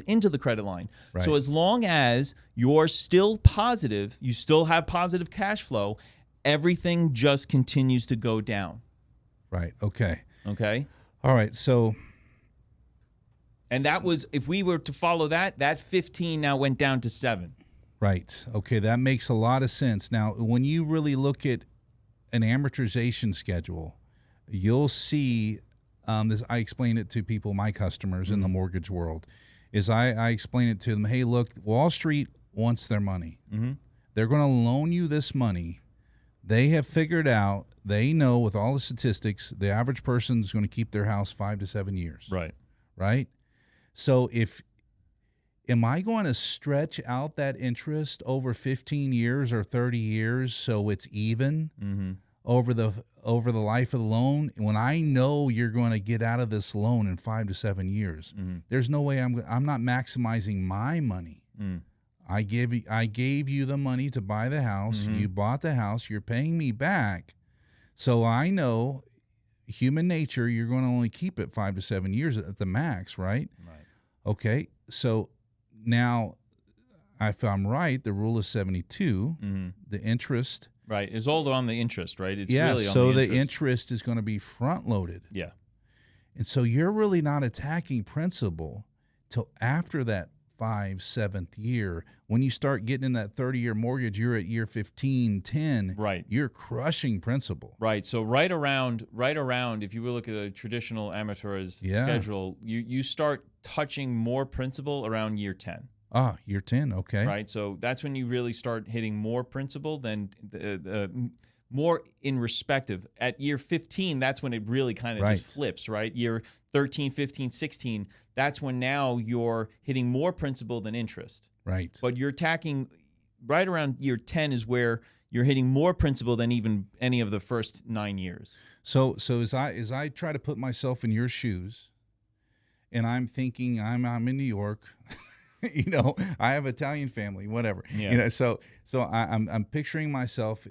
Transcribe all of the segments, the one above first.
into the credit line. Right. So as long as you're still positive, you still have positive cash flow, everything just continues to go down. Right. Okay. Okay? All right. So, And that was, if we were to follow that 15 now went down to 7. right. Okay. That makes a lot of sense. Now, when you really look at an amortization schedule, you'll see this. I explain it to people, my customers in the mortgage world, is I explain it to them. Hey, look, Wall Street wants their money. They're going to loan you this money. They have figured out, they know with all the statistics, the average person is going to keep their house 5 to 7 years. Right. Right? So am I going to stretch out that interest over 15 years or 30 years so it's even over the life of the loan? When I know you're going to get out of this loan in 5 to 7 years, there's no way I'm not maximizing my money. I gave you the money to buy the house. You bought the house. You're paying me back. So I know human nature, you're going to only keep it 5 to 7 years at the max, right? Right. Okay. So now, if I'm right, the rule is 72. The interest. Right. It's all on the interest, right? It's Yeah. really on So the the interest is going to be front loaded. Yeah. And so you're really not attacking principal till after that 7th year. When you start getting in that 30-year mortgage, you're at year 15, 10. Right. You're crushing principal. Right. So right around, if you will look at a traditional amateur's schedule, you start touching more principal around year 10. Ah, year 10. Okay. Right. So that's when you really start hitting more principal than more in respective. At year 15, that's when it really kind of just flips, right? Year 13, 15, 16, that's when now you're hitting more principal than interest. Right. But you're attacking right around year 10 is where you're hitting more principal than even any of the first 9 years. So as I try to put myself in your shoes, and I'm thinking I'm in New York, I have Italian family, whatever. Yeah. So I'm picturing myself.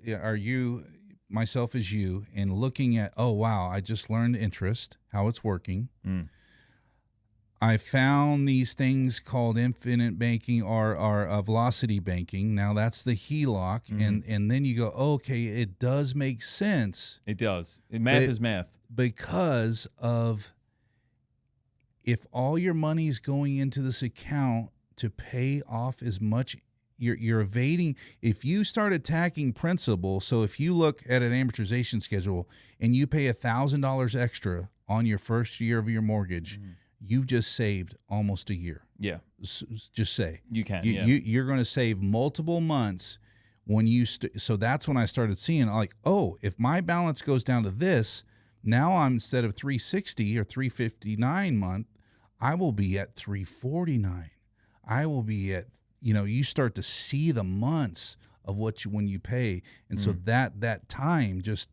Myself as you, and looking at, oh wow, I just learned interest, how it's working. I found these things called infinite banking or velocity banking. Now that's the HELOC, and then you go, okay, it does make sense. It does. Math is math. Because of if all your money's going into this account to pay off as much, you're evading. If you start attacking principal, so if you look at an amortization schedule and you pay $1,000 extra on your first year of your mortgage, you just saved almost a year. Yeah. Just say. You can. You're going to save multiple months when you. So that's when I started seeing, like, oh, if my balance goes down to this, now I'm, instead of 360 or 359 month, I will be at 349. I will be at, you start to see the months of when you pay, and so that time just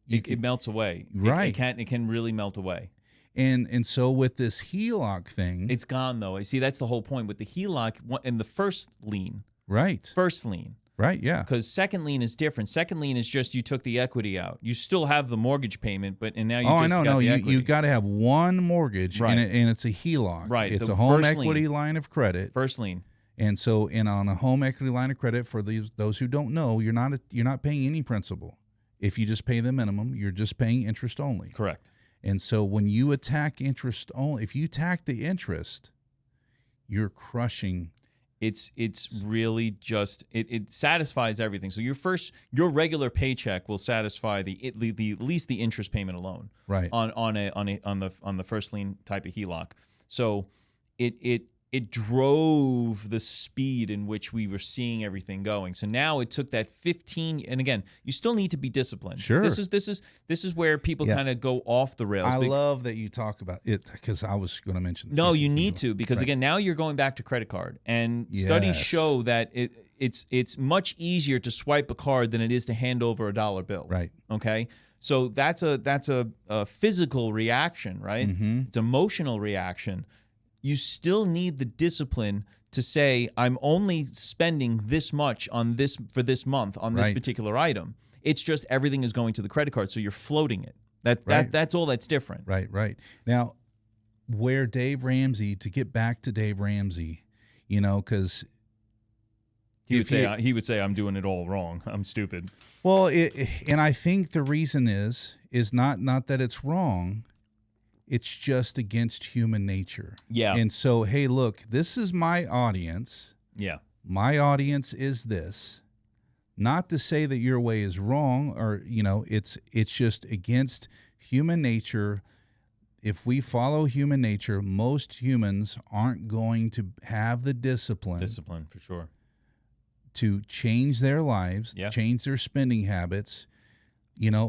it melts away. Right. It can really melt away. And so with this HELOC thing, it's gone though. I see that's the whole point with the HELOC and the first lien. Right. First lien. Right, yeah. Because second lien is different. Second lien is just you took the equity out. You still have the mortgage payment, and now you just got the equity. You got to have one mortgage, right. and it's a HELOC. Right. It's a home equity line of credit. First lien. And so, on a home equity line of credit, for those who don't know, you're not paying any principal. If you just pay the minimum, you're just paying interest only. Correct. And so when you attack interest only, if you attack the interest, you're crushing. It's really just it satisfies everything. So your regular paycheck will satisfy the at least the interest payment alone. Right. On the first lien type of HELOC. So it drove the speed in which we were seeing everything going. So now it took that 15, and again, you still need to be disciplined. Sure. This is where people kind of go off the rails. I love that you talk about it, because I was going to mention this. No, you need to, because again, now you're going back to credit card, and studies show that it's much easier to swipe a card than it is to hand over a dollar bill. Right. Okay. So that's a physical reaction, right? Mm-hmm. It's emotional reaction. You still need the discipline to say, I'm only spending this much on this for this month on this particular item. It's just everything is going to the credit card, so you're floating it. That's all that's different. Right. Now, where Dave Ramsey, to get back to Dave Ramsey, because he would say I'm doing it all wrong. I'm stupid. Well, and I think the reason is not that it's wrong. It's just against human nature. Yeah. And so, hey, look, this is my audience. Yeah. My audience is this. Not to say that your way is wrong, or it's just against human nature. If we follow human nature, most humans aren't going to have the discipline for sure, to change their lives, change their spending habits.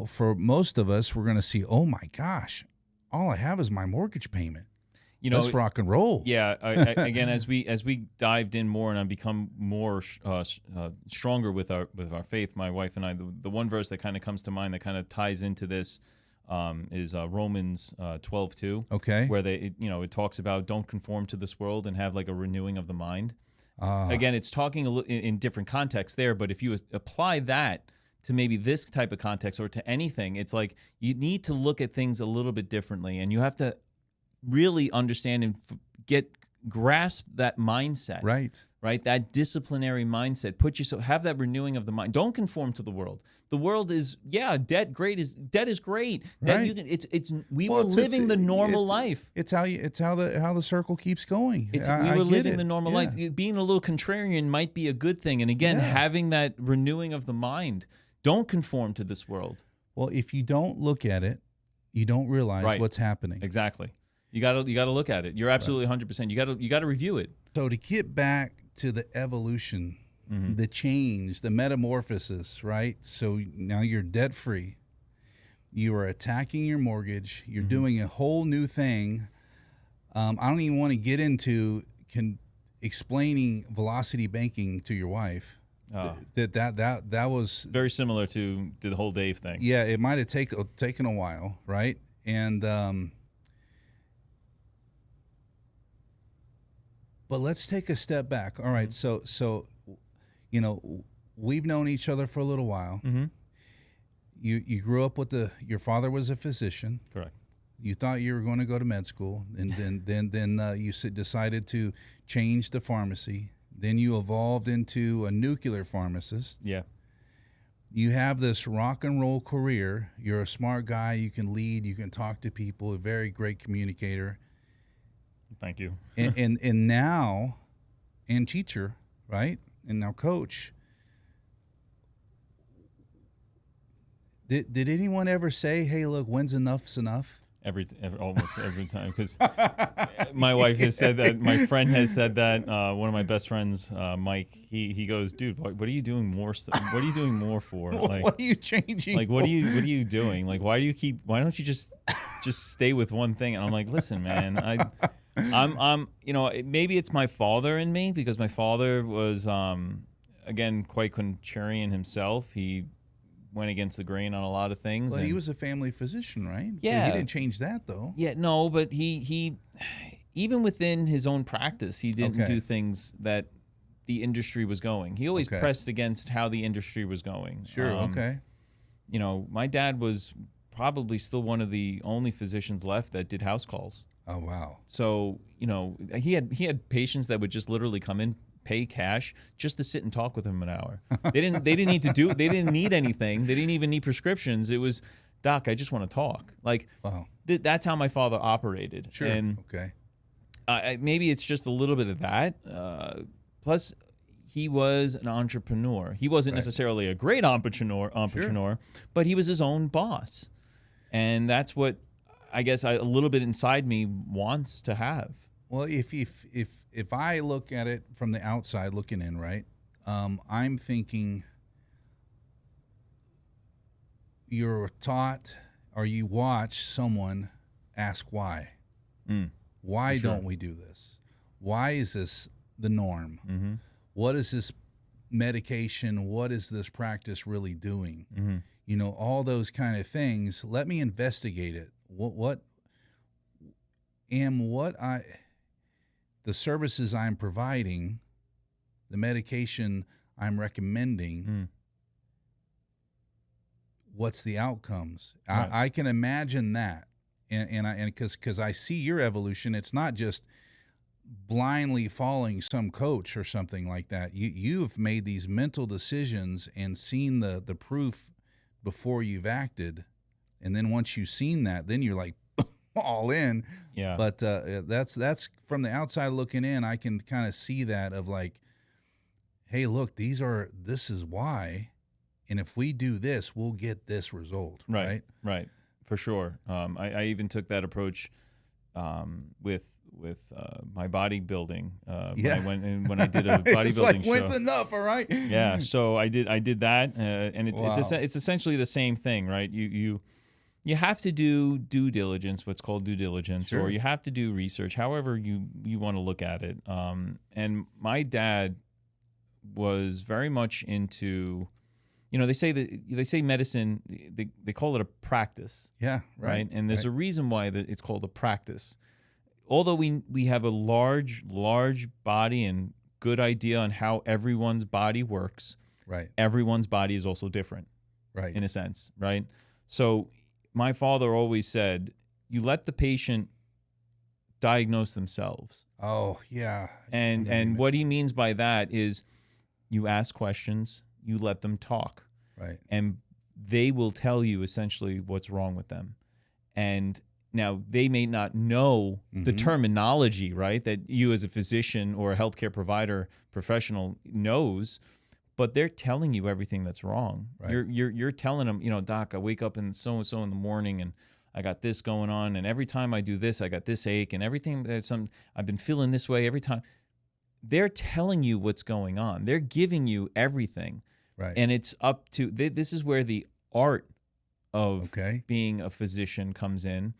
For most of us, we're going to see, oh my gosh, all I have is my mortgage payment. Let's rock and roll. Yeah. Again, as we dived in more and I become more stronger with our faith, my wife and I, the one verse that kind of comes to mind that kind of ties into this is Romans 12:2. Okay. Where it talks about don't conform to this world and have like a renewing of the mind. Again, it's talking in different contexts there, but if you apply that to maybe this type of context or to anything, it's like you need to look at things a little bit differently, and you have to really understand and grasp that mindset. Right? That disciplinary mindset. Have that renewing of the mind. Don't conform to the world. The world is debt is great. Right. We were living the normal life. It's how the circle keeps going. We were living the normal life. Being a little contrarian might be a good thing. And again, having that renewing of the mind. Don't conform to this world. Well, if you don't look at it, you don't realize what's happening. Exactly. You got to look at it. You're absolutely 100%. You got to review it. So to get back to the evolution, the change, the metamorphosis, right? So now you're debt free. You are attacking your mortgage. You're doing a whole new thing. I don't even want to get into explaining velocity banking to your wife. That was very similar to the whole Dave thing. Yeah, it might have taken a while, right? And but let's take a step back. All right, so we've known each other for a little while. You grew up with your father was a physician. Correct. You thought you were going to go to med school, and then you decided to change to pharmacy. Then you evolved into a nuclear pharmacist. Yeah. You have this rock and roll career. You're a smart guy. You can lead. You can talk to people. A very great communicator. Thank you. and now, and teacher, right? And now coach. Did anyone ever say, "Hey, look, when's enough's enough"? Almost every time, because my wife has said that. My friend has said that. One of my best friends, Mike, he goes, "Dude, what are you doing more? What are you doing more for? Like, what are you changing? Like, what are you doing? Like, why don't you just stay with one thing?" And I'm like, "Listen, man, I'm maybe it's my father in me, because my father was again quite contrarian himself. He went against the grain on a lot of things. Well, he was a family physician, right? Yeah. He didn't change that, though. Yeah, no, but he even within his own practice, he didn't do things that the industry was going. He always pressed against how the industry was going. Sure, okay. My dad was probably still one of the only physicians left that did house calls. Oh, wow. So, he had patients that would just literally come in, pay cash just to sit and talk with him an hour. They didn't need anything. They didn't even need prescriptions. It was, "Doc, I just want to talk." Like, wow. That's how my father operated. Sure. And maybe it's just a little bit of that. Plus, he was an entrepreneur. He wasn't necessarily a great entrepreneur, but he was his own boss. And that's what I guess a little bit inside me wants to have. Well, if I look at it from the outside looking in, right, I'm thinking you're taught or you watch someone ask why. Why don't we do this? Why is this the norm? What is this medication? What is this practice really doing? All those kind of things. Let me investigate it. The services I'm providing, the medication I'm recommending, what's the outcomes? Right. I can imagine that. and because I see your evolution, it's not just blindly following some coach or something like that. You've made these mental decisions and seen the proof before you've acted, and then once you've seen that, then you're like all in. Yeah. But that's from the outside looking in. I can kind of see that of like, hey, look, this is why, and if we do this, we'll get this result. Right. Right. For sure. I even took that approach with my bodybuilding. When I did a bodybuilding it's like, show. when's enough? All right. Yeah. So I did that, and Wow. it's essentially the same thing, right? You have to do due diligence, what's called due diligence, Sure. or you have to do research, however you want to look at it. And my dad was very much into, they say medicine, they call it a practice. Yeah. Right. And there's a reason why it's called a practice. Although we have a large body and good idea on how everyone's body works, right. Everyone's body is also different, Right. in a sense, right? So my father always said, you let the patient diagnose themselves. Oh, yeah. And what he means by that is you ask questions, you let them talk. Right. And they will tell you essentially what's wrong with them. And now they may not know the terminology, right, that you as a physician or a healthcare provider professional knows, but they're telling you everything that's wrong. Right. You're telling them, doc, I wake up in so and so in the morning and I got this going on, and every time I do this, I got this ache, and everything I've been feeling this way every time. They're telling you what's going on. They're giving you everything. Right. And it's up to this is where the art of Okay. being a physician comes in.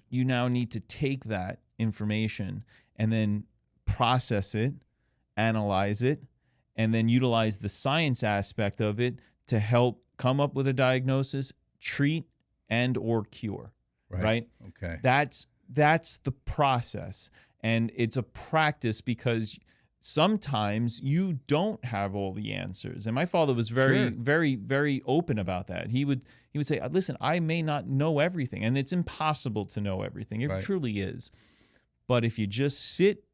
You now need to take that information and then process it, analyze it, and then utilize the science aspect of it to help come up with a diagnosis, treat, and or cure. Right? Okay. That's the process. And it's a practice because sometimes you don't have all the answers. And my father was very, Sure. very, very open about that. He would say, listen, I may not know everything, and it's impossible to know everything. It Right. truly is. But if you just sit,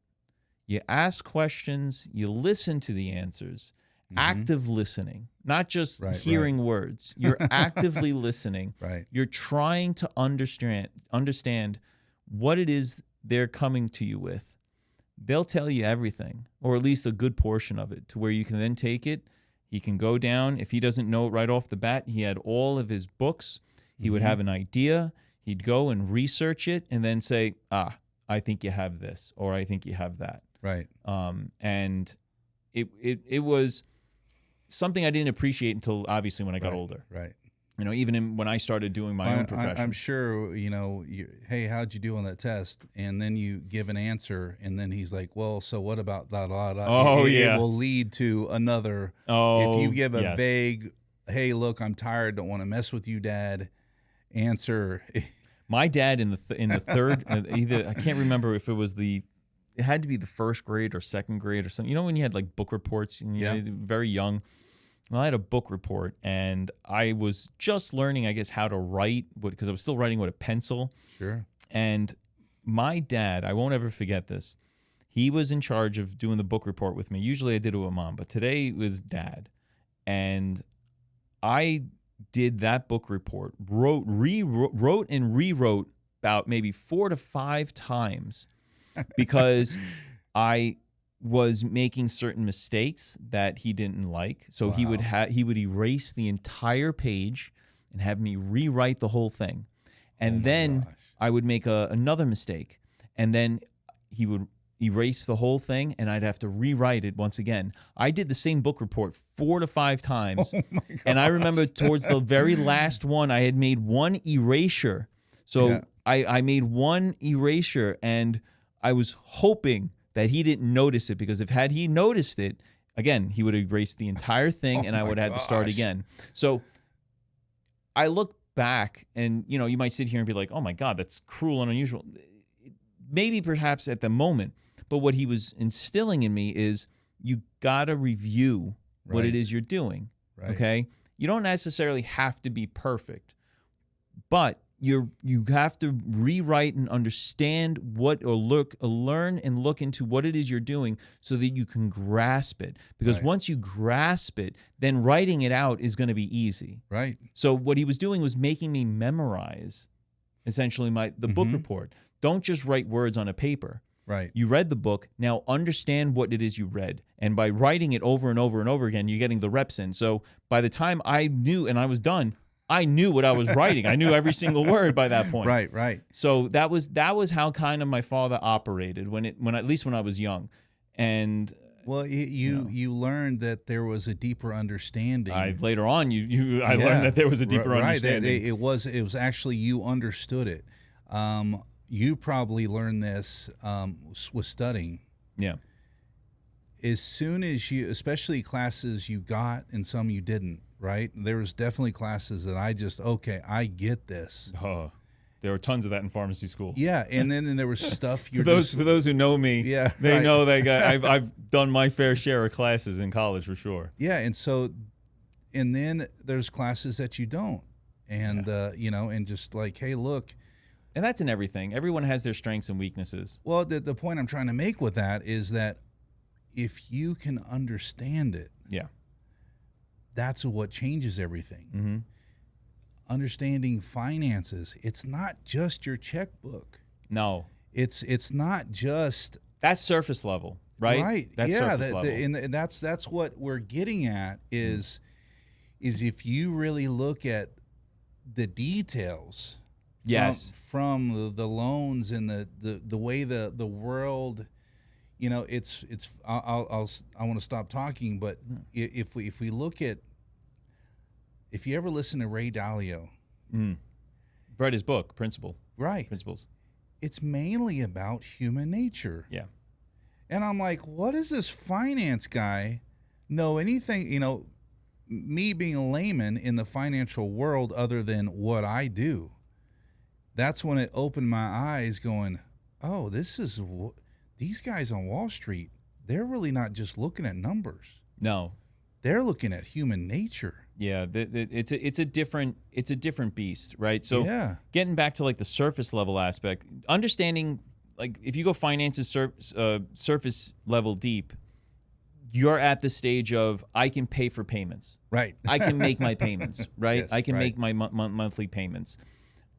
you ask questions, you listen to the answers, active listening, not just Right, hearing words. You're actively listening. Right. You're trying to understand what it is they're coming to you with. They'll tell you everything, or at least a good portion of it, to where you can then take it. He can go down. If he doesn't know it right off the bat, he had all of his books. He would have an idea. He'd go and research it and then say, I think you have this, or I think you have that. Right. And it was something I didn't appreciate until obviously when I got older. Right. Even when I started doing my own profession. I'm sure, hey, how'd you do on that test? And then you give an answer, and then he's like, well, so what about that? Oh, It will lead to another. Oh, if you give a yes. vague, hey, look, I'm tired, don't want to mess with you, Dad, answer. My dad in the third, either I can't remember if it had to be the first grade or second grade or something. When you had like book reports and you're very young. Well, I had a book report, and I was just learning, I guess, how to write, because I was still writing with a pencil. Sure. And my dad, I won't ever forget this. He was in charge of doing the book report with me. Usually I did it with Mom, but today it was Dad. And I did that book report, wrote and rewrote about maybe 4 to 5 times because I was making certain mistakes that he didn't like. So he would erase the entire page and have me rewrite the whole thing. And then I would make another mistake, and then he would erase the whole thing, and I'd have to rewrite it once again. I did the same book report 4 to 5 times. Oh my gosh. And I remember towards the very last one, I had made one erasure. So I made one erasure, and I was hoping that he didn't notice it, because had he noticed it, again, he would have erased the entire thing, and I would have had to start again. So I look back, and you might sit here and be like, oh my God, that's cruel and unusual. Maybe perhaps at the moment, but what he was instilling in me is you got to review what it is you're doing. Right. Okay? You don't necessarily have to be perfect, but you have to rewrite and understand what, or learn and look into what it is you're doing so that you can grasp it. Because once you grasp it, then writing it out is going to be easy. Right. So what he was doing was making me memorize essentially the book report. Don't just write words on a paper. Right. You read the book. Now understand what it is you read. And by writing it over and over and over again, you're getting the reps in. So by the time I knew and I was done, I knew what I was writing. I knew every single word by that point. Right. So that was how kind of my father operated when at least when I was young. And well, you learned that there was a deeper understanding. Later on, I learned that there was a deeper understanding. It was actually, you understood it. You probably learned this with studying. Yeah. As soon as especially classes you got and some you didn't, right? There was definitely classes that I get this. Oh, there were tons of that in pharmacy school. Yeah, and then there was stuff for those who know me, they know that I've done my fair share of classes in college for sure. Yeah, and then there's classes that you don't, and and just like, hey, look. And that's in everything. Everyone has their strengths and weaknesses. Well, the point I'm trying to make with that is that if you can understand it, that's what changes everything. Mm-hmm. Understanding finances, it's not just your checkbook. No. It's not just... That's surface level, right? Right. That's surface level. And that's what we're getting at is if you really look at the details... Yes. From the loans and the way the world, it's I want to stop talking, but if we look at, if you ever listen to Ray Dalio, read his book Principles. It's mainly about human nature. Yeah. And I'm like, what does this finance guy know anything? Me being a layman in the financial world, other than what I do. That's when it opened my eyes going, oh, these guys on Wall Street, they're really not just looking at numbers. No. They're looking at human nature. Yeah, it's a different beast, right? So getting back to like the surface level aspect, understanding, like if you go finances surface level deep, you're at the stage of I can pay for payments. Right. I can make my payments, right? Yes, I can make my monthly payments.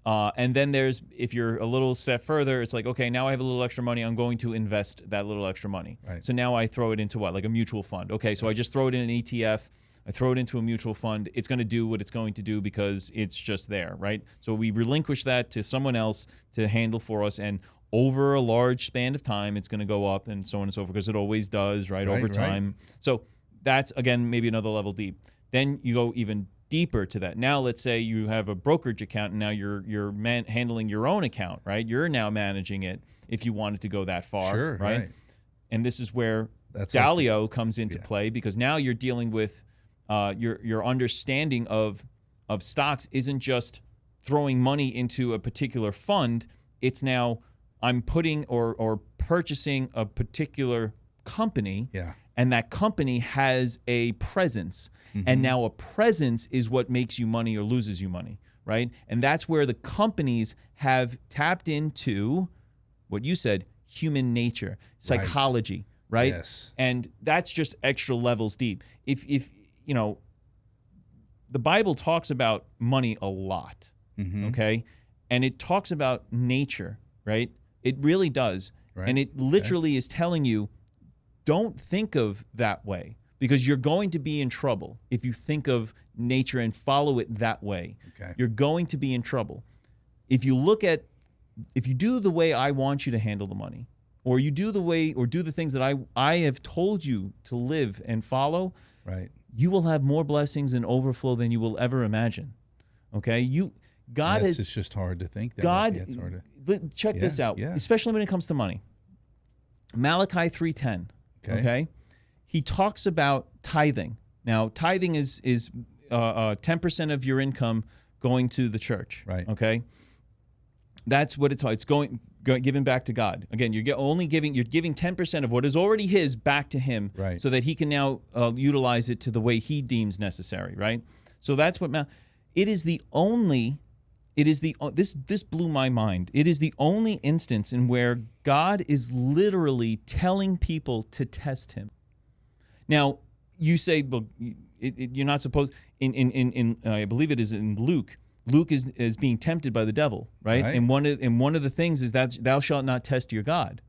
And then if you're a little step further, it's like, okay, now I have a little extra money. I'm going to invest that little extra money. Right. So now I throw it into what? Like a mutual fund. Okay, so I just throw it in an ETF. I throw it into a mutual fund. It's going to do what it's going to do because it's just there, right? So we relinquish that to someone else to handle for us. And over a large span of time, it's going to go up and so on and so forth, because it always does, right? Over time. Right. So that's, again, maybe another level deep. Then you go even deeper to that. Now, let's say you have a brokerage account, and now you're handling your own account, right? You're now managing it if you wanted to go that far, sure, right? And this is where Dalio comes into play, because now you're dealing with your understanding of stocks isn't just throwing money into a particular fund. It's now I'm putting or purchasing a particular company, and that company has a presence. And now a presence is what makes you money or loses you money, right? And that's where the companies have tapped into what you said, human nature, psychology, right? Yes. And that's just extra levels deep. If the Bible talks about money a lot, okay? And it talks about nature, right? It really does. Right. And it literally is telling you, don't think of that way, because you're going to be in trouble if you think of nature and follow it that way. Okay. You're going to be in trouble. If you do the way I want you to handle the money, or you do the things that I have told you to live and follow, right, you will have more blessings and overflow than you will ever imagine. Okay? It's just hard to think that. It's hard to, check this out, especially when it comes to money. Malachi 3:10. Okay? He talks about tithing. Now, tithing is 10% of your income going to the church. Right. Okay? That's what it's giving back to God. Again, you're giving 10% of what is already his back to him, right, so that he can now utilize it to the way he deems necessary, right? So that's what it is the only it is this blew my mind. It is the only instance in where God is literally telling people to test him. Now, you say, well, you're not supposed, in I believe it is in Luke. Luke is being tempted by the devil, right? And one of the things is that thou shalt not test your God.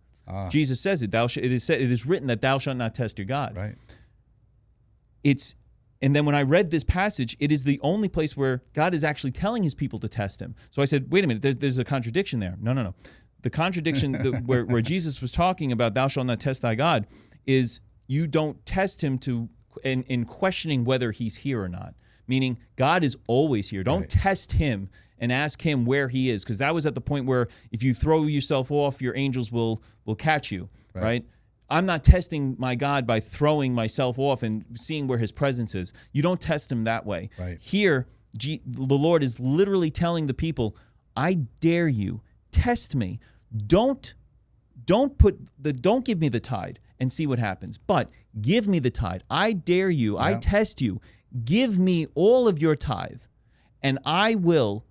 Jesus says it. It is written that thou shalt not test your God. Right. And then when I read this passage, it is the only place where God is actually telling his people to test him. So I said, wait a minute, there's a contradiction there. No. The contradiction where Jesus was talking about thou shalt not test thy God is you don't test him in questioning whether he's here or not. Meaning God is always here. Don't test him and ask him where he is, because that was at the point where if you throw yourself off, your angels will catch you, right? I'm not testing my God by throwing myself off and seeing where his presence is. You don't test him that way. Right. Here, the Lord is literally telling the people, I dare you, test me. Don't give me the tide and see what happens, but give me the tide. I dare you. Yeah. I test you. Give me all of your tithe, and I will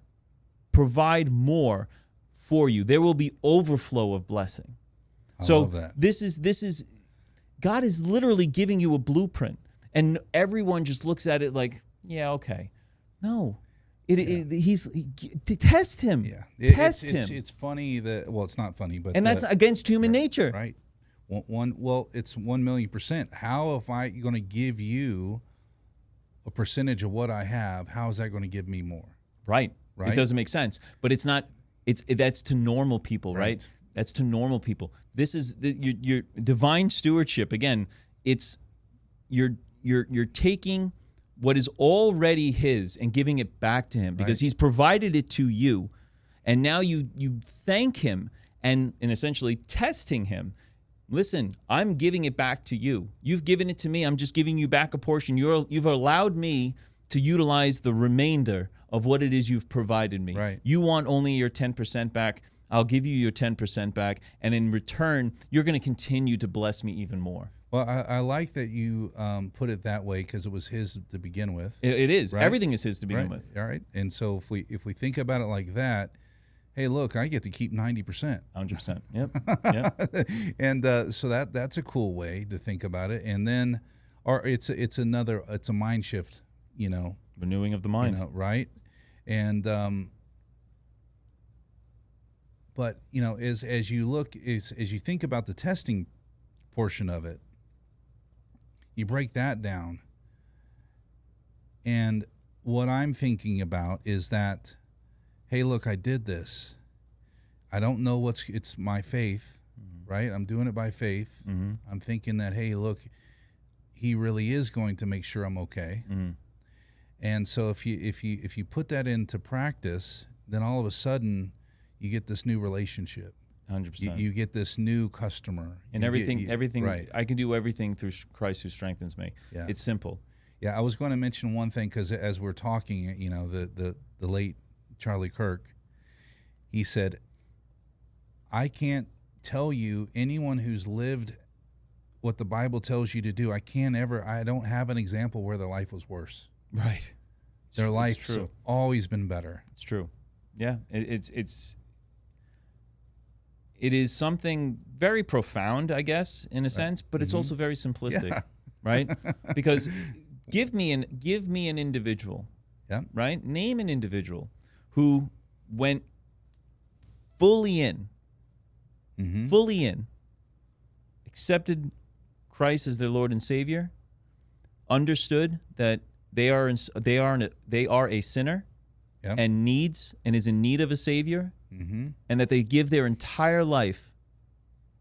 provide more for you. There will be overflow of blessing. I love that. This is God is literally giving you a blueprint, and everyone just looks at it like, yeah, okay. No, he's test him. Yeah, test him. It's funny that it's not funny, but that's against human nature, right? It's 1,000,000%. How if I going to give you a percentage of what I have? How is that going to give me more? Right. It doesn't make sense, but it's not. That's to normal people, right? That's to normal people. This is your divine stewardship. Again, it's you're taking what is already his and giving it back to him because he's provided it to you, and now you thank him and essentially testing him. Listen, I'm giving it back to you. You've given it to me. I'm just giving you back a portion. You've allowed me to utilize the remainder of what it is you've provided me. Right. You want only your 10% back. I'll give you your 10% back, and in return, you're going to continue to bless me even more. Well, I like that you put it that way because it was his to begin with. It is. Right? Everything is his to begin with. All right. And so if we think about it like that, hey, look, I get to keep 90%. 100%. Yep. And so that's a cool way to think about it. And then, it's a mind shift, renewing of the mind, right? And but as you think about the testing portion of it, you break that down. And what I'm thinking about is that, hey, look, I did this. I don't know it's my faith, right? I'm doing it by faith. Mm-hmm. I'm thinking that, hey, look, he really is going to make sure I'm okay. Mm-hmm. And so if you put that into practice, then all of a sudden you get this new relationship. 100%. You get this new customer. And everything. Right. I can do everything through Christ who strengthens me. Yeah. It's simple. Yeah, I was going to mention one thing because as we're talking, the late Charlie Kirk, he said, I can't tell you anyone who's lived what the Bible tells you to do. I don't have an example where their life was worse. Right. Their life's always been better. It's true. Yeah, it is something very profound, I guess, in a sense, but it's also very simplistic, right? Because give me an individual, right? Name an individual who went fully in, accepted Christ as their Lord and Savior, understood that they are a sinner, and is in need of a Savior, and that they give their entire life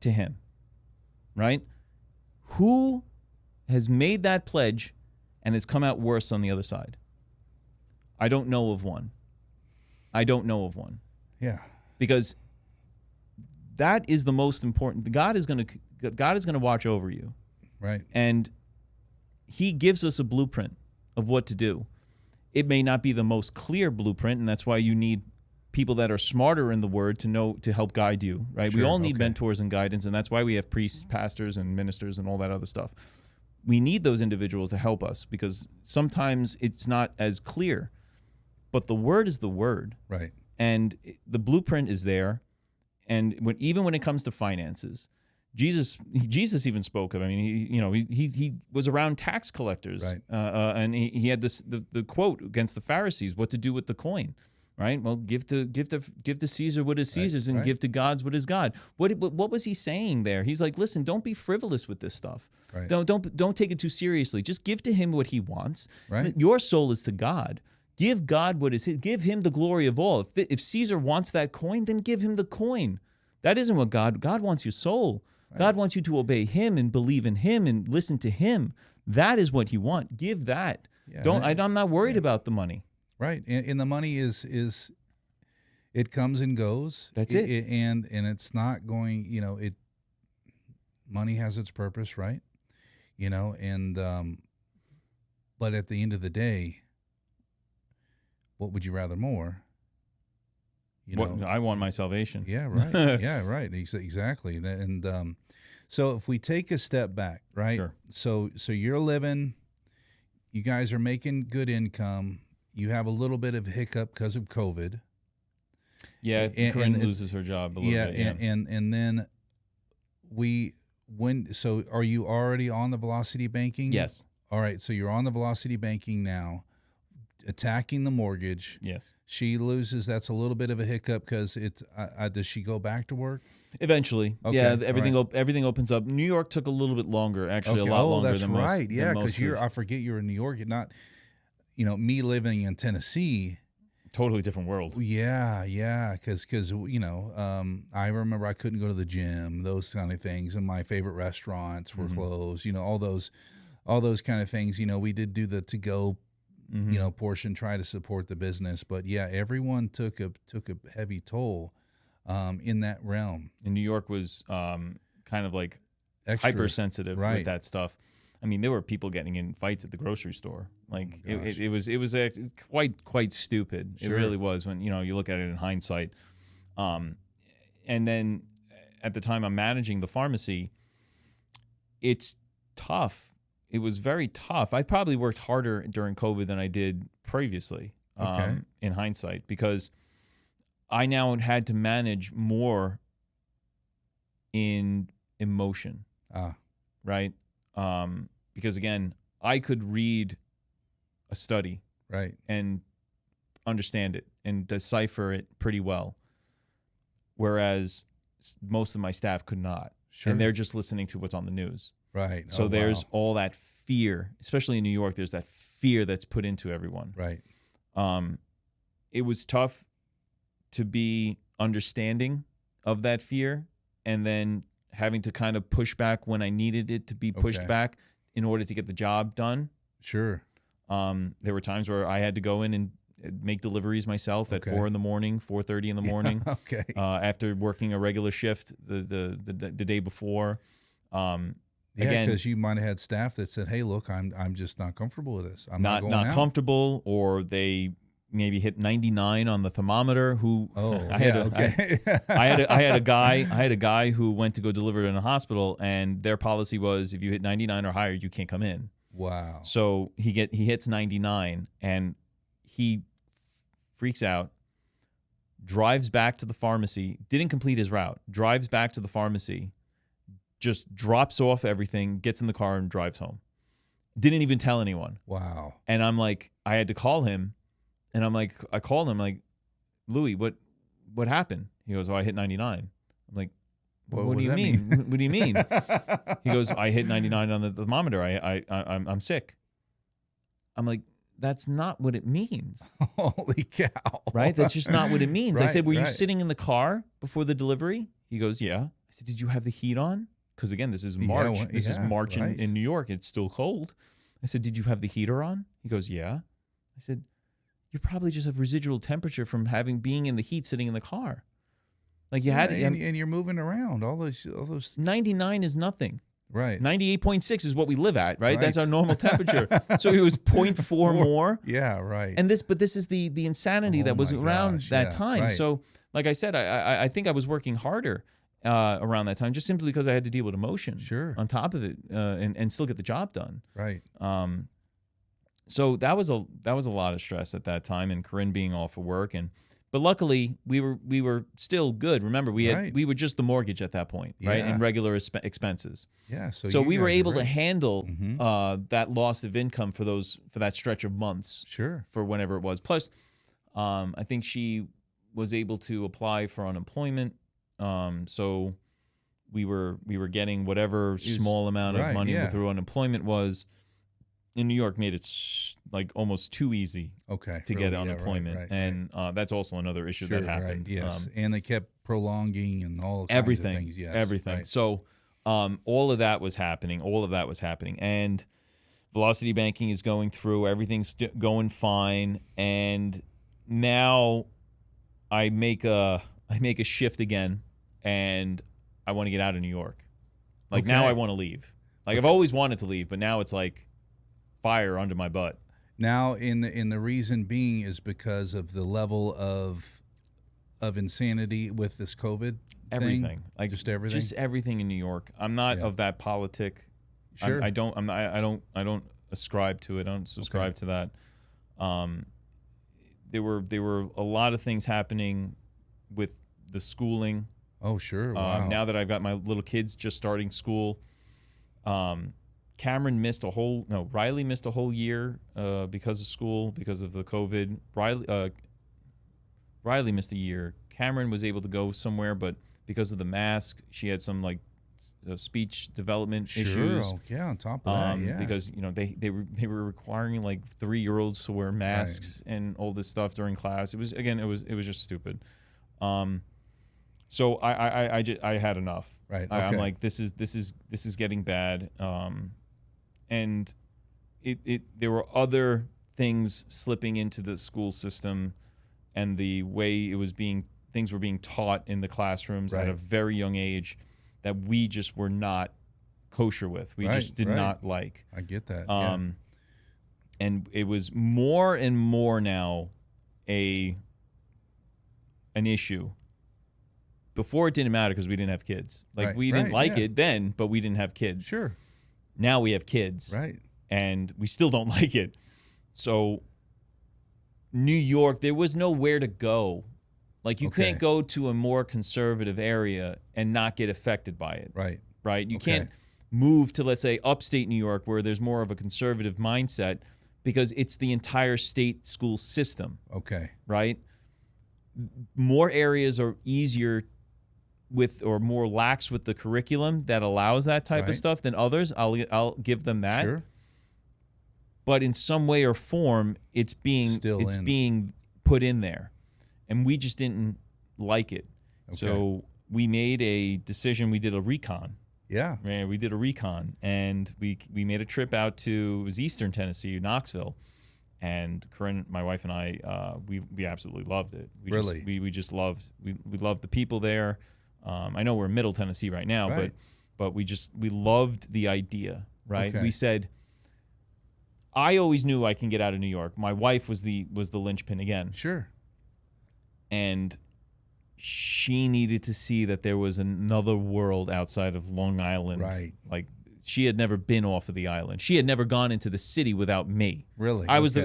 to him, right? Who has made that pledge and has come out worse on the other side? I don't know of one. Yeah. Because that is the most important. God is going to watch over you. Right. And he gives us a blueprint of what to do. It may not be the most clear blueprint, and that's why you need people that are smarter in the word to help guide you, right? Sure, we all need mentors and guidance, and that's why we have priests, pastors, and ministers and all that other stuff. We need those individuals to help us because sometimes it's not as clear, but the word is the word. Right. And the blueprint is there. And even when it comes to finances, Jesus even spoke of. I mean, he was around tax collectors, right. And he had the quote against the Pharisees: "What to do with the coin?" Right? Well, give to Caesar what is Caesar's, and give to God's what is God. What was he saying there? He's like, listen, don't be frivolous with this stuff. Right. Don't take it too seriously. Just give to him what he wants. Right. Your soul is to God. Give God what is his. Give him the glory of all. If Caesar wants that coin, then give him the coin. That isn't what God wants your soul. Right. God wants you to obey him and believe in him and listen to him. That is what he wants. Give that. Yeah, I'm not worried about the money. Right, and the money is it comes and goes. That's it. And it's not going. Money has its purpose, right? And but at the end of the day, what would you rather more? I want my salvation. Yeah, right. Yeah, right. Exactly. And so if we take a step back, right? Sure. So you're living. You guys are making good income. You have a little bit of hiccup because of COVID. Yeah, Corinne loses her job a little bit. Yeah, and then so are you already on the velocity banking? Yes. All right, so you're on the velocity banking now, attacking the mortgage. Yes. She loses. That's a little bit of a hiccup because does she go back to work? Eventually. Okay. Yeah, everything opens up. New York took a little bit longer, actually, a lot longer than most. That's right. Yeah, because I forget you're in New York. You're not. Me living in Tennessee, totally different world. Yeah, because I remember I couldn't go to the gym, those kind of things, and my favorite restaurants were closed. All those kind of things. We did do the to-go, portion, try to support the business, but yeah, everyone took a heavy toll, in that realm. And New York was kind of like extra hypersensitive with that stuff. I mean, there were people getting in fights at the grocery store. Like it was quite stupid. Sure. It really was when you look at it in hindsight. And then at the time I'm managing the pharmacy, it's tough. It was very tough. I probably worked harder during COVID than I did previously. In hindsight, because I now had to manage more in emotion. Right. Because again, I could read a study, right, and understand it and decipher it pretty well, whereas most of my staff could not. Sure. And they're just listening to what's on the news. Right. So there's all that fear, especially in New York. There's that fear that's put into everyone. Right. It was tough to be understanding of that fear, and then having to kind of push back when I needed it to be pushed back in order to get the job done. Sure. There were times where I had to go in and make deliveries myself at 4 in the morning, 4:30 in the morning. Okay. After working a regular shift the day before. Again, because you might have had staff that said, "Hey, look, I'm just not comfortable with this. I'm not going out." Comfortable, or they maybe hit 99 on the thermometer. I had a guy who went to go deliver it in a hospital, and their policy was if you hit 99 or higher, you can't come in. Wow. So he hits 99 and he freaks out, drives back to the pharmacy, didn't complete his route, drives back to the pharmacy, just drops off everything, gets in the car and drives home. Didn't even tell anyone. Wow. And I'm like, I had to call him. And I called him like, Louis, what happened? He goes, I hit 99. I'm like, what do you mean? What do you mean? He goes, I hit 99 on the thermometer. I'm sick. I'm like, that's not what it means. Holy cow. Right? That's just not what it means. I said, were you sitting in the car before the delivery? He goes, yeah. I said, did you have the heat on? Because again, this is March. This is March in New York. It's still cold. I said, did you have the heater on? He goes, yeah. I said, you probably just have residual temperature from being in the heat, sitting in the car. Like you had, and you're moving around. All those. 99 is nothing. Right. 98.6 is what we live at. Right. That's our normal temperature. So it was 0.4 more. Yeah. Right. And this is the insanity that was around that time. Right. So, like I said, I think I was working harder around that time, just simply because I had to deal with emotion. Sure. On top of it, and still get the job done. Right. So that was a lot of stress at that time, and Corinne being off of work, But luckily, we were still good. Remember, Right. we were just the mortgage at that point, right, Yeah. and regular expenses. Yeah. So you we were guys are able to right. handle that loss of income for that stretch of months Sure. for whenever it was. Plus, I think she was able to apply for unemployment. So we were getting whatever small amount of right, money yeah. through unemployment was. In New York, made it like almost too easy Okay. to really, get yeah, unemployment, right. and that's also another issue Sure, that happened. Right, yes, and they kept prolonging and all kinds Everything, of things. Yes, everything. Right. So all of that was happening. And Velocity Banking is going through. Everything's going fine. And now I make a shift again, and I want to get out of New York. Like now Okay. I want to leave. Like I've always wanted to leave, but now it's like fire under my butt. Now, in the reason being is because of the level of insanity with this COVID Everything, thing? like Just everything? just everything in New York. I'm not Yeah. of that politic. Sure. I don't ascribe to it. I don't subscribe to that. There were a lot of things happening with the schooling. Oh, sure. Wow. Now that I've got my little kids just starting school, Riley missed a whole year because of school, because of the COVID. Riley missed a year. Cameron was able to go somewhere, but because of the mask, she had some like speech development sure. issues. Oh, yeah. On top of that, yeah. Because they were requiring like 3-year-olds to wear masks and all this stuff during class. It was just stupid. So I had enough. Right. I'm okay. like, this is getting bad. And there were other things slipping into the school system, and the way things were being taught in the classrooms at a very young age that we just were not kosher with. We just did not like. I get that. And it was more and more now an issue. Before it didn't matter because we didn't have kids. Like we didn't like it then, but we didn't have kids. Sure. Now we have kids. Right. And we still don't like it. So New York, there was nowhere to go. Like you can't go to a more conservative area and not get affected by it. Right. You can't move to, let's say, upstate New York where there's more of a conservative mindset because it's the entire state school system. Okay. Right? More areas are easier with or more lax with the curriculum that allows that type of stuff than others. I'll give them that. Sure. But in some way or form, it's being put in there, and we just didn't like it. Okay. So we made a decision. We did a recon. Yeah. Man, we did a recon, and we made a trip out to, it was Eastern Tennessee, Knoxville, and Corinne, my wife, and I, we absolutely loved it. We just loved the people there. I know we're in Middle Tennessee right now, but we loved the idea. Right? Okay. We said, I always knew I can get out of New York. My wife was the linchpin again. Sure. And she needed to see that there was another world outside of Long Island. Right. Like she had never been off of the island. She had never gone into the city without me. Really? I was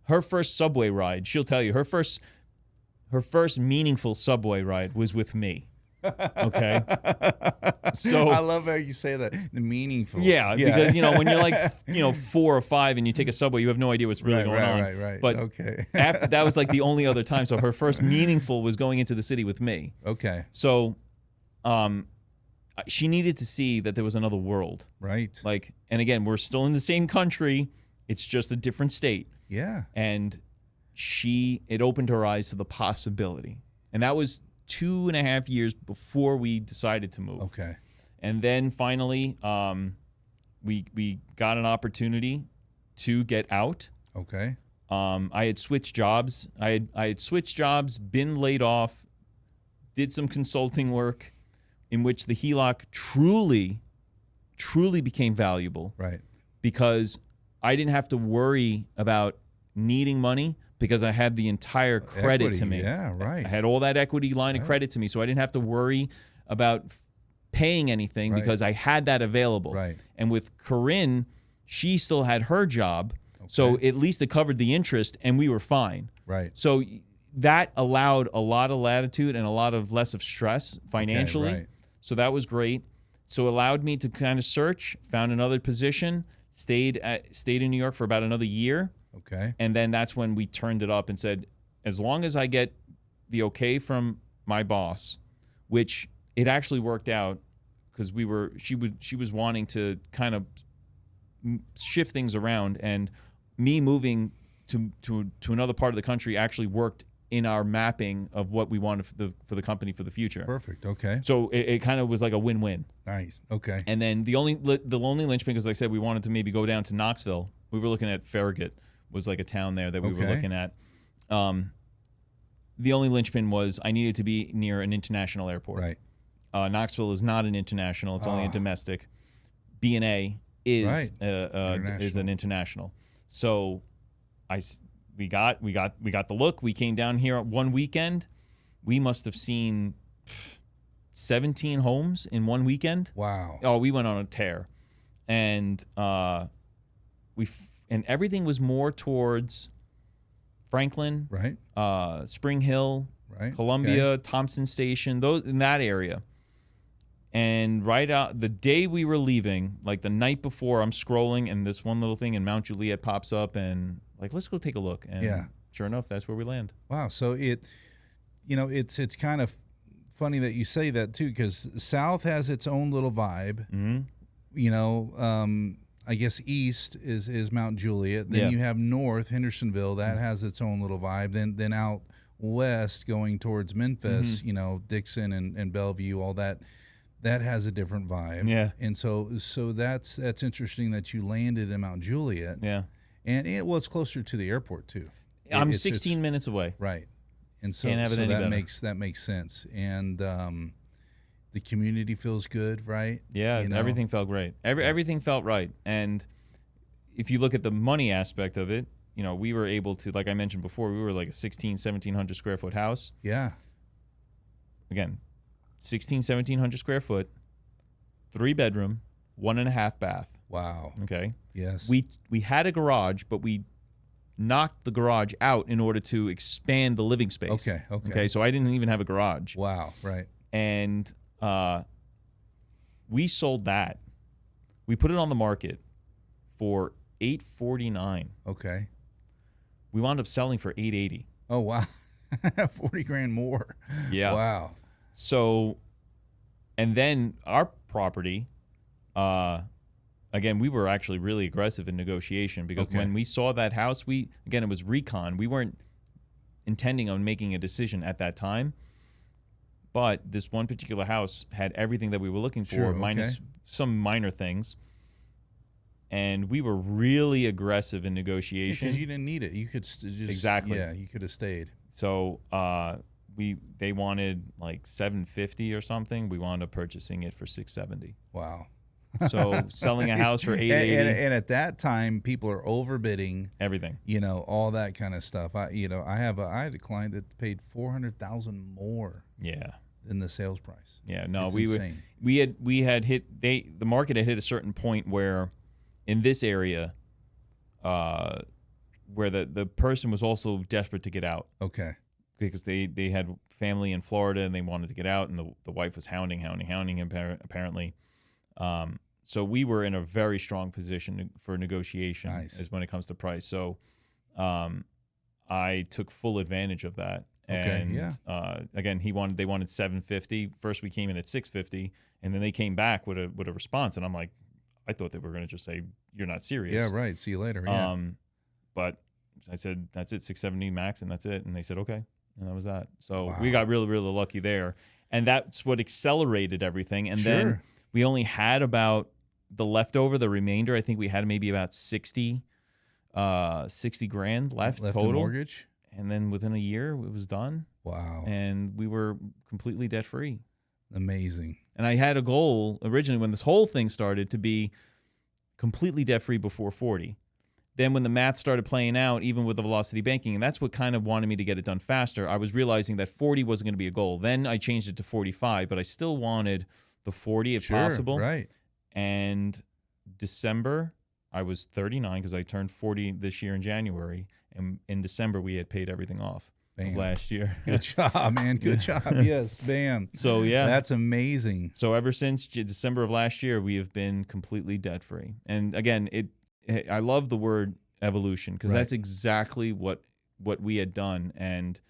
her first subway ride. She'll tell you her first meaningful subway ride was with me. Okay. So I love how you say that. The meaningful. Yeah, because when you're like 4 or 5 and you take a subway, you have no idea what's really going on. Right. But okay. after that was like the only other time. So her first meaningful was going into the city with me. Okay. So, she needed to see that there was another world. Right. Like, and again, we're still in the same country. It's just a different state. Yeah. And it opened her eyes to the possibility, and that was 2.5 years before we decided to move. Okay. And then finally, we got an opportunity to get out. Okay. I had switched jobs. I had switched jobs, been laid off, did some consulting work in which the HELOC truly became valuable. Right. Because I didn't have to worry about needing money because I had the entire credit equity, to me. Yeah, right. I had all that equity line of credit to me, so I didn't have to worry about paying anything because I had that available. Right. And with Corinne, she still had her job, so at least it covered the interest, and we were fine. Right. So that allowed a lot of latitude and a lot of less of stress financially. Okay, right. So that was great. So it allowed me to kind of search, found another position, stayed in New York for about another year. Okay. And then that's when we turned it up and said, as long as I get the okay from my boss, which it actually worked out because she was wanting to kind of shift things around, and me moving to another part of the country actually worked in our mapping of what we wanted for the company for the future. Perfect. Okay. So it kind of was like a win-win. Nice. Okay. And then the only linchpin, because like I said, we wanted to maybe go down to Knoxville. We were looking at Farragut, was like a town there that we were looking at. The only linchpin was I needed to be near an international airport. Right. Knoxville is not an international; it's only a domestic. B&A is an international. So we got the look. We came down here one weekend. We must have seen 17 homes in one weekend. Wow. Oh, we went on a tear, and everything was more towards Franklin, right? Spring Hill, right? Columbia, Thompson Station, those in that area. And right out the day we were leaving, like the night before, I'm scrolling and this one little thing in Mount Juliet pops up, and like, let's go take a look. And sure enough, that's where we land. Wow. So it's kind of funny that you say that too, because South has its own little vibe. Mm-hmm. I guess East is Mount Juliet. Then you have North Hendersonville that has its own little vibe. Then out west going towards Memphis, Dixon and Bellevue, all that has a different vibe. Yeah. And so that's interesting that you landed in Mount Juliet. Yeah. And it's closer to the airport too. I'm 16 minutes away. Right. And so that makes sense. And the community feels good, right? Yeah, everything felt great. Everything felt right. And if you look at the money aspect of it, we were able to, like I mentioned before, we were like a 1,700 square foot house. Yeah. Again, 1,700 square foot, 3-bedroom, 1.5 bath. Wow. Okay. Yes. We had a garage, but we knocked the garage out in order to expand the living space. Okay. So I didn't even have a garage. Wow. Right. And we sold that. We put it on the market for $849. Okay. We wound up selling for $880. Oh wow. $40,000 more. Yeah. Wow. So, and then our property, again, we were actually really aggressive in negotiation because when we saw that house, it was recon. We weren't intending on making a decision at that time. But this one particular house had everything that we were looking for, minus some minor things. And we were really aggressive in negotiation. Because you didn't need it. You could just... Exactly. Yeah, you could have stayed. So they wanted like $750 or something. We wound up purchasing it for $670. Wow. So selling a house for $880. And at that time, people are overbidding everything. All that kind of stuff. I had a client that paid $400,000 more. Yeah. Than the sales price. Yeah. No, insane. we had hit the market had hit a certain point where in this area, where the person was also desperate to get out. Okay. Because they had family in Florida and they wanted to get out, and the wife was hounding him apparently. So we were in a very strong position for negotiation as when it comes to price. So I took full advantage of that. And again, they wanted $750. First we came in at $650, and then they came back with a response, and I'm like, I thought they were going to just say, you're not serious. Yeah, right. See you later. Yeah. But I said, that's it, $670 max, and that's it. And they said, okay. And that was that. So we got really, really lucky there. And that's what accelerated everything. And then we only had about the remainder. I think we had maybe about $60,000 left total. In mortgage? And then within a year, it was done. Wow. And we were completely debt-free. Amazing. And I had a goal originally when this whole thing started to be completely debt-free before 40. Then when the math started playing out, even with the velocity banking, and that's what kind of wanted me to get it done faster, I was realizing that 40 wasn't going to be a goal. Then I changed it to 45, but I still wanted the 40 if possible. Right. And December, I was 39 because I turned 40 this year in January. And in December, we had paid everything off. of last year. Good job, man. Good job. Yes, bam. So yeah, that's amazing. So ever since December of last year, we have been completely debt free. And again, I love the word evolution because that's exactly what we had done. And